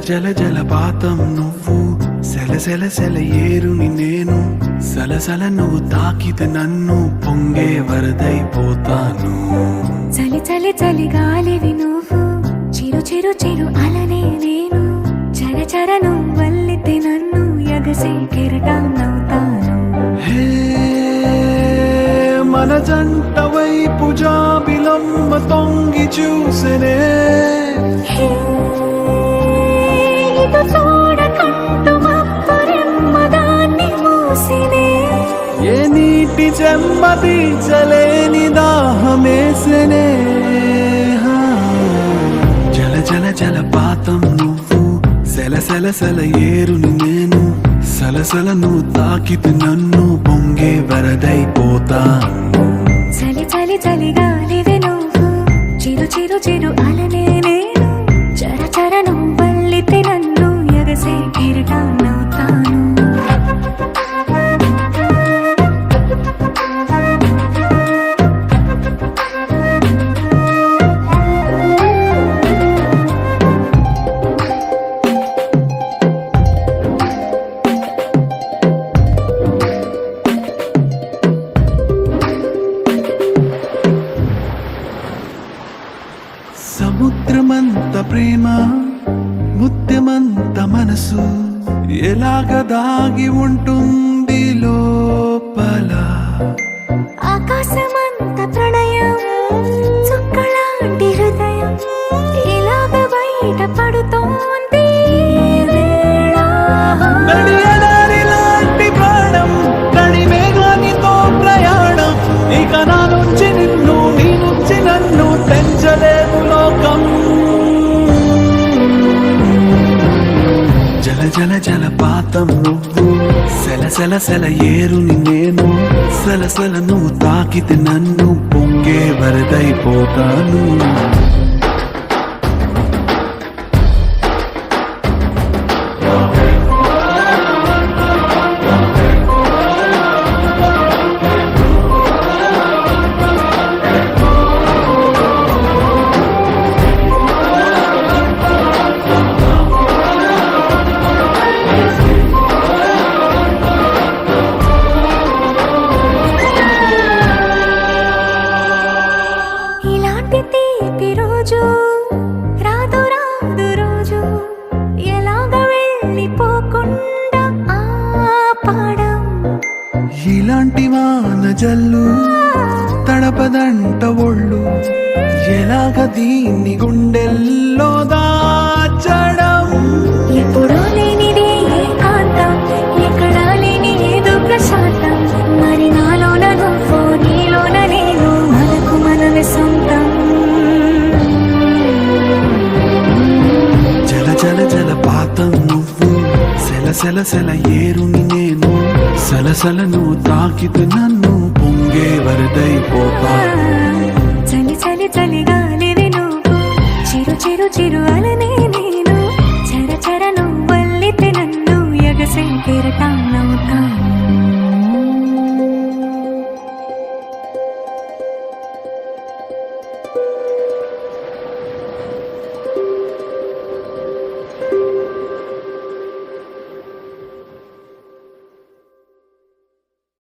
జల జలపాతం నువ్వు, సెల సెల సెల ఏరుని నేను, సలసల నువ్వు తాకితే నన్ను పొంగే వరదైపోతాను. చలి చలి చలి గాలివి నువ్వు, చిరు చిరు చిరు అలనే నేను, చర చర నువ్వు వల్లితే నన్ను ఎగసే కెరటాన్నవుతాను. హే మన జంట వైపు జాబిలమ్మ తొంగి చూసెనే, ఇటు చూడకంటూ మబ్బురెమ్మదాన్ని మూసినే, ఏ నీటి చెమ్మ తీర్చలేని దాహమేసెనే. జల జల జలపాతం నువ్వు, సెల సెల సెల ఏరుని నేను, సలసల నువ్వు తాకితే నన్ను పొంగే వరదైపోతాను. చలి చలి చలి గాలివి నువ్వు, చిరు చిరు చిరు అలనే నేను, చర చర నువ్వు వల్లితే నన్ను ఎగసే కెరటాన్నవుతాను. సముద్రమంత ప్రేమ, ముత్యమంత మనసు, ఎలాగ దాగి ఉంటుంది లోపల. ఆకాశమంత ప్రణయం, చుక్కలాంటి హృదయం, ఇలాగ బయట పడుతోంది వేళ. నడియడారి లాంటి ప్రాణం, కడిమేఘానితో ప్రయాణం, ఇక నా నుంచి నిన్ను, నీ నుంచి నన్ను తెంచలేదు లోకం. జల జల జలపాతం నువ్వు, సెల సెల సెల ఏరుని నేను, సలసల నువ్వు తాకితే నన్ను పొంగే వరదైపోతాను. ఇలాంటి తీపి రోజు రాదు రాదు రోజు, ఎలాగ వెళ్ళిపోకుండా ఆపడం. ఇలాంటి వాన జల్లు తడపదంట ఒళ్ళు, ఎలాగ దీన్ని గుండెల్లో దాచడం. ఎప్పుడూ లేనిదే ఏకాంతం, ఎక్కడా లేని ఏదో ప్రశాంతం, మరి నాలోన నువ్వు, నీలోన నేను, మనకు మనమే సొంతం. జల జల జలపాతం నువ్వు, సెల సెల సెల ఏరుని నేను, సలసల నువ్వు తాకితే నన్ను పొంగే వరదైపోతా. చలి చలి చలి గాలివి నువ్వు, చిరు చిరు చిరు అల